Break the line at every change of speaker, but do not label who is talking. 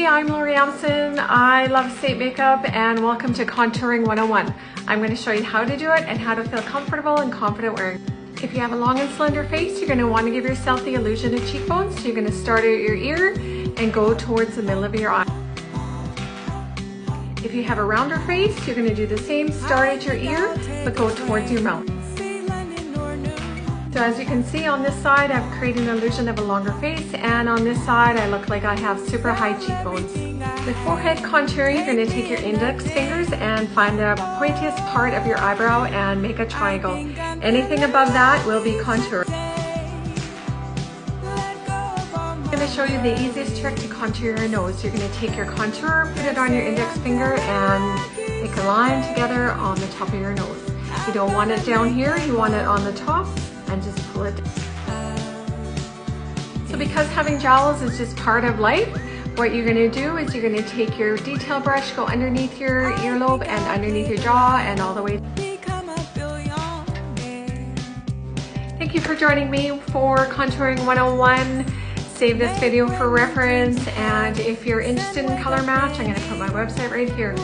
Hey, I'm Lori Amson. I love Seint makeup and welcome to Contouring 101. I'm going to show you how to do it and how to feel comfortable and confident wearing. If you have a long and slender face, you're going to want to give yourself the illusion of cheekbones. So you're going to start at your ear and go towards the middle of your eye. If you have a rounder face, you're going to do the same, start at your ear, but go towards your mouth. So as you can see on this side, I've created an illusion of a longer face, and on this side, I look like I have super high cheekbones. With forehead contouring, you're going to take your index fingers and find the pointiest part of your eyebrow and make a triangle. Anything above that will be contour. I'm going to show you the easiest trick to contour your nose. You're going to take your contour, put it on your index finger, and make a line together on the top of your nose. You don't want it down here, you want it on the top, and just pull it. So because having jowls is just part of life, what you're going to do is you're going to take your detail brush, go underneath your earlobe and underneath your jaw and all the way. Thank you for joining me for Contouring 101. Save this video for reference, and if you're interested in color match, I'm going to put my website right here.